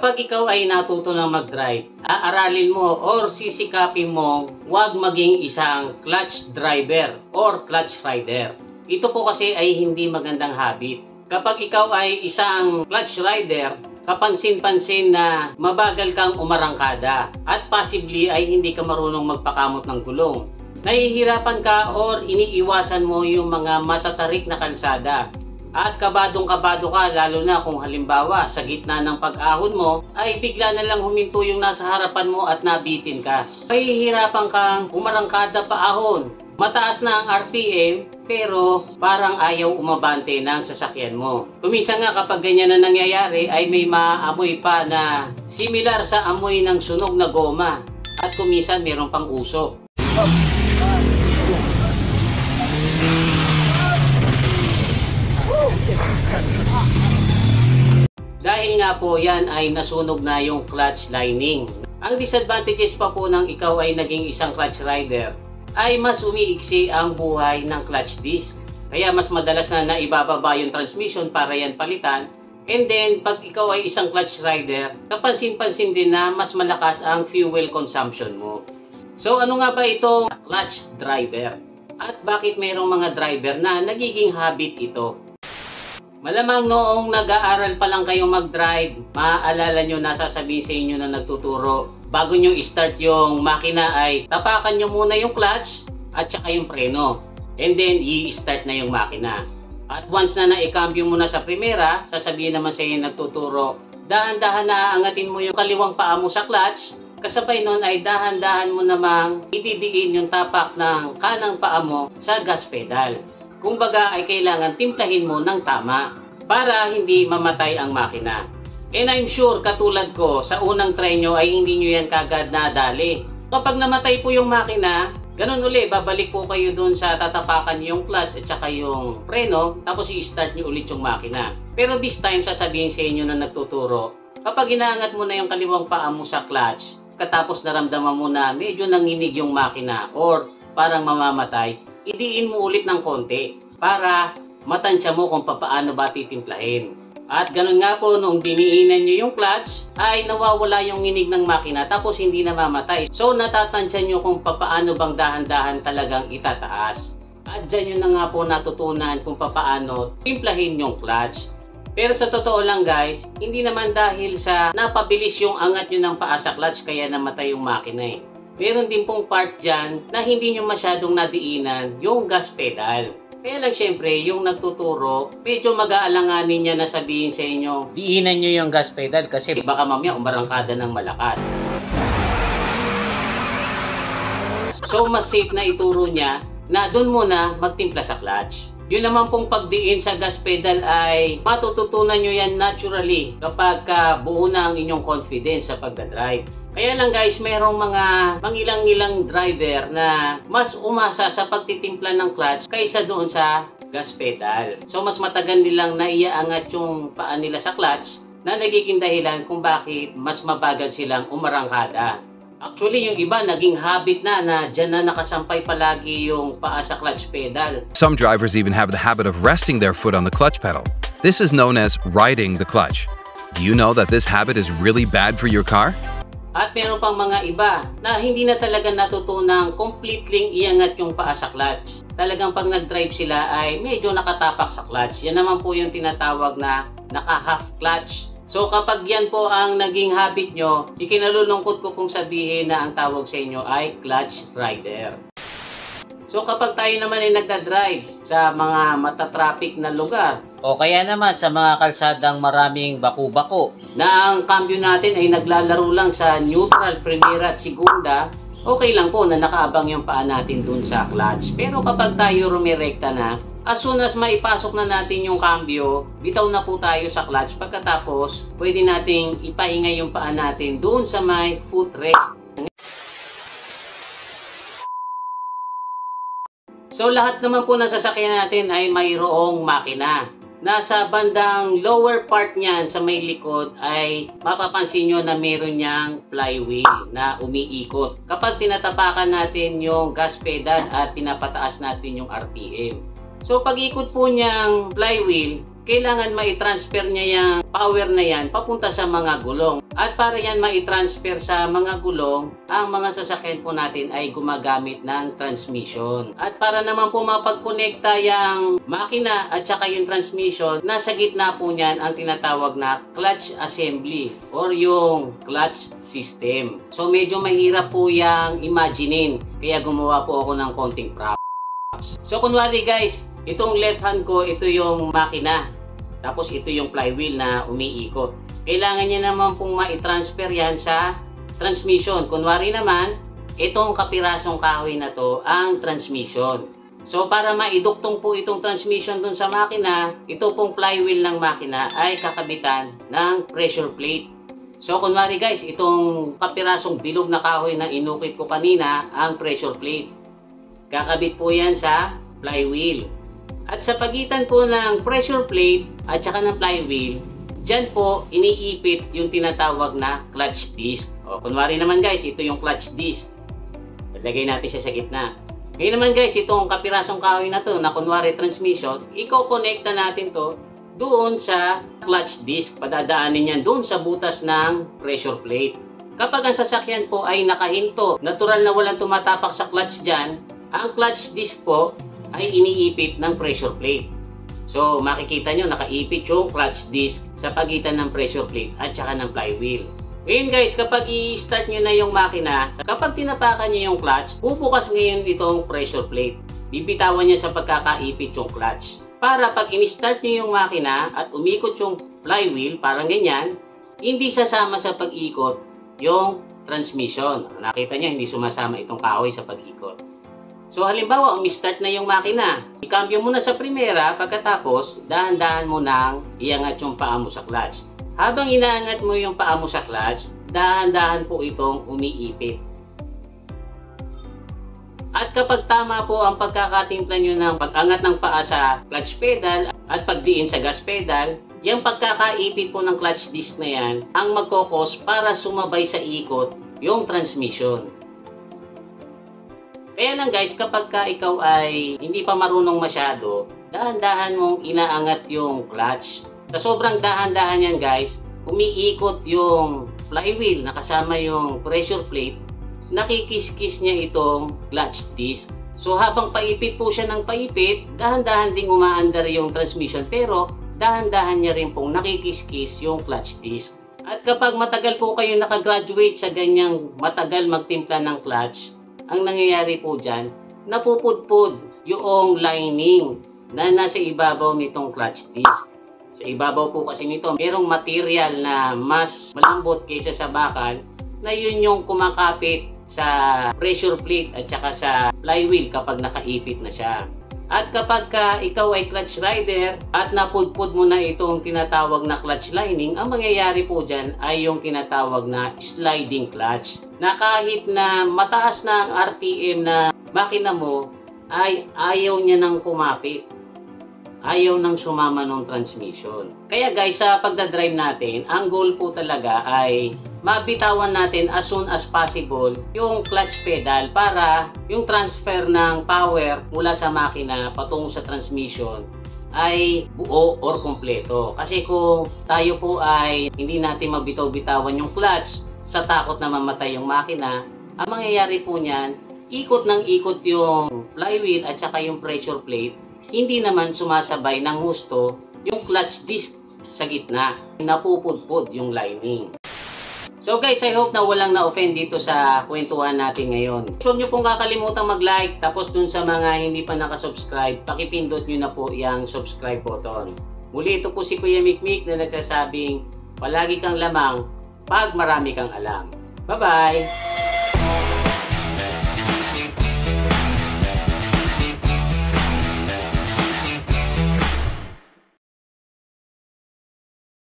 Kapag ikaw ay natuto ng mag-drive, aaralin mo or sisikapin mo huwag maging isang clutch driver or clutch rider. Ito po kasi ay hindi magandang habit. Kapag ikaw ay isang clutch rider, kapansin-pansin na mabagal kang umarangkada at possibly ay hindi ka marunong magpakamot ng gulong. Nahihirapan ka or iniiwasan mo yung mga matatarik na kalsada. At kabadong-kabado ka lalo na kung halimbawa sa gitna ng pag-ahon mo ay bigla na lang huminto yung nasa harapan mo at nabitin ka. Mahihirapan kang umarangkada paahon. Mataas na ang RPM pero parang ayaw umabante ng sasakyan mo. Kumisa nga kapag ganyan na nangyayari ay may maamoy pa na similar sa amoy ng sunog na goma. At kumisan meron pang usok. Dahil nga po yan ay nasunog na yung clutch lining. Ang disadvantages pa po ng ikaw ay naging isang clutch rider ay mas umiiksi ang buhay ng clutch disc. Kaya mas madalas na naibababa yung transmission para yan palitan. And then pag ikaw ay isang clutch rider, kapansin-pansin din na mas malakas ang fuel consumption mo. So ano nga ba itong clutch driver? At bakit mayroong mga driver na nagiging habit ito? Malamang noong nag-aaral pa lang kayong mag-drive, maaalala nyo na sasabihin sa inyo na nagtuturo, bago nyo i-start yung makina ay tapakan nyo muna yung clutch at saka yung preno. And then i-start na yung makina. At once na naikambyo mo na sa primera, sasabihin naman sa inyo nagtuturo, dahan-dahan na aangatin mo yung kaliwang paa mo sa clutch, kasabay nun ay dahan-dahan mo namang ididiin yung tapak ng kanang paa mo sa gas pedal. Kumbaga ay kailangan timplahin mo ng tama para hindi mamatay ang makina. And I'm sure katulad ko sa unang try nyo ay hindi nyo yan kagad nadali. Kapag namatay po yung makina, ganun uli, babalik po kayo dun sa tatapakan yung clutch at saka yung preno, tapos i-start nyo ulit yung makina. Pero this time sasabihin sa inyo na nagtuturo, kapag inaangat mo na yung kaliwang paa mo sa clutch, katapos naramdaman mo na medyo nanginig yung makina or parang mamamatay, idiin mo ulit ng konti para matansya mo kung paano ba titimplahin. At ganun nga po, nung diniinan nyo yung clutch, ay nawawala yung nginig ng makina tapos hindi namamatay. So natatansya nyo kung paano bang dahan-dahan talagang itataas. At dyan nyo na nga po natutunan kung paano timplahin yung clutch. Pero sa totoo lang guys, hindi naman dahil sa napabilis yung angat nyo ng paa sa clutch kaya namatay yung makina eh. Meron din pong part dyan na hindi nyo masyadong nadiinan yung gas pedal. Kaya lang syempre, yung nagtuturo, medyo mag-aalanganin niya na sabihin sa inyo, diinan nyo yung gas pedal kasi baka mamaya umarangkada ng malakas. So mas safe na ituro niya na doon muna magtimpla sa clutch. Yun naman pong pagdiin sa gas pedal ay matututunan nyo yan naturally kapag buo na ang inyong confidence sa pagdadrive. Kaya lang guys, mayroong mga mangilang-ilang driver na mas umasa sa pagtitimpla ng clutch kaysa doon sa gas pedal. So mas matagal nilang naiaangat yung paa nila sa clutch na nagiging dahilan kung bakit mas mabagal silang umarangkada. Actually, yung iba naging habit na dyan na nakasampay palagi yung paa sa clutch pedal. Some drivers even have the habit of resting their foot on the clutch pedal. This is known as riding the clutch. Do you know that this habit is really bad for your car? At meron pang mga iba na hindi na talaga natutunang completely iangat yung paa sa clutch. Talagang pag nag-drive sila ay medyo nakatapak sa clutch. Yan naman po yung tinatawag na naka-half clutch. So kapag yan po ang naging habit nyo, ikinalulungkot ko kung sabihin na ang tawag sa inyo ay clutch rider. So kapag tayo naman ay nagda-drive sa mga matatraffic na lugar, o kaya naman sa mga kalsadang maraming baku-bako, na ang cambio natin ay naglalaro lang sa neutral, primera at segunda, okay lang po na nakaabang yung paa natin dun sa clutch. Pero kapag tayo rumirekta na, as soon as maipasok na natin yung cambio, bitaw na po tayo sa clutch. Pagkatapos, pwede nating ipahinga yung paa natin dun sa may footrest. So lahat naman po ng sasakyan natin ay mayroong makina. Nasa bandang lower part niyan sa may likod ay mapapansin nyo na meron niyang flywheel na umiikot. Kapag tinatapakan natin yung gas pedal at pinapataas natin yung RPM. So pag ikot po niyang flywheel, kailangan mai-transfer niya yung power na yan papunta sa mga gulong. At para yan mai-transfer sa mga gulong, ang mga sasakyan po natin ay gumagamit ng transmission. At para naman po mapag-connecta yung makina at saka yung transmission, nasa gitna po niyan ang tinatawag na clutch assembly or yung clutch system. So medyo mahirap po yung imaginein, kaya gumawa po ako ng konting props. So kunwari guys, itong left hand ko, ito yung makina. Tapos ito yung flywheel na umiikot. Kailangan niya naman pong ma-transfer yan sa transmission. Kunwari naman, itong kapirasong kahoy na to ang transmission. So para maiduktong po itong transmission dun sa makina, ito pong flywheel ng makina ay kakabitan ng pressure plate. So kunwari guys, itong kapirasong bilog na kahoy na inukit ko kanina, ang pressure plate. Kakabit po yan sa flywheel. At sa pagitan po ng pressure plate at saka ng flywheel, dyan po iniipit yung tinatawag na clutch disc. O, kunwari naman guys, ito yung clutch disc. Ilagay natin siya sa gitna. Ngayon naman guys, itong kapirasong kahoy na to na kunwari transmission, i-connecta natin to doon sa clutch disc. Padadaanin yan doon sa butas ng pressure plate. Kapag ang sasakyan po ay nakahinto, natural na walang tumatapak sa clutch dyan, ang clutch disc po ay iniipit ng pressure plate. So makikita nyo nakaipit yung clutch disc sa pagitan ng pressure plate at saka ng flywheel. Ngayon guys, kapag i-start nyo na yung makina, kapag tinapakan nyo yung clutch, bubukas ngayon itong pressure plate. Bibitawan niya sa pagkakaipit yung clutch. Para pag in-start nyo yung makina at umikot yung flywheel, parang ganyan, hindi sasama sa pag-ikot yung transmission. Nakita nyo, hindi sumasama itong kahoy sa pag-ikot. So halimbawa, umi-start na yung makina. I-cambio mo na sa primera, pagkatapos, dahan-dahan mo nang iangat yung paa mo sa clutch. Habang inaangat mo yung paa mo sa clutch, dahan-dahan po itong umiipit. At kapag tama po ang pagkakatimpla nyo ng pag-angat ng paa sa clutch pedal at pagdiin sa gas pedal, yung pagkakaipit po ng clutch disc na yan ang magkokos para sumabay sa ikot yung transmission. Kaya lang guys, kapag ikaw ay hindi pa marunong masyado, dahan-dahan mong inaangat yung clutch. Sa sobrang dahan-dahan yan guys, umiikot yung flywheel na kasama yung pressure plate, nakikis-kis niya itong clutch disc. So habang paipit po siya ng paipit, dahan-dahan ding umaandar yung transmission, pero dahan-dahan niya rin pong nakikis-kis yung clutch disc. At kapag matagal po kayo nakagraduate sa ganyang matagal magtimpla ng clutch, ang nangyayari po dyan, napupudpud yung lining na nasa ibabaw nitong clutch disc. Sa ibabaw po kasi nito, merong material na mas malambot kaysa sa bakal, na yun yung kumakapit sa pressure plate at saka sa flywheel kapag nakaipit na siya. At kapag ikaw ay clutch rider at napudpud mo na itong tinatawag na clutch lining, ang mangyayari po dyan ay yung tinatawag na sliding clutch. Na kahit na mataas na ang RPM na makina mo, ay ayaw niya nang kumapit. Ayaw nang sumama ng transmission. Kaya guys, sa pagdadrive natin, ang goal po talaga ay mabitawan natin as soon as possible yung clutch pedal para yung transfer ng power mula sa makina patungo sa transmission ay buo or kompleto. Kasi kung tayo po ay hindi natin mabitaw-bitawan yung clutch sa takot na mamatay yung makina, ang mangyayari po niyan, ikot ng ikot yung flywheel at saka yung pressure plate, hindi naman sumasabay ng husto yung clutch disc sa gitna. Napupudpud yung lining. So guys, I hope na walang na-offend dito sa kwentuhan natin ngayon. Huwag nyo pong kakalimutan mag-like, tapos dun sa mga hindi pa nakasubscribe, pakipindot nyo na po yung subscribe button. Muli, ito po si Kuya Mikmik na nagsasabing, palagi kang lamang pag marami kang alam. Bye-bye!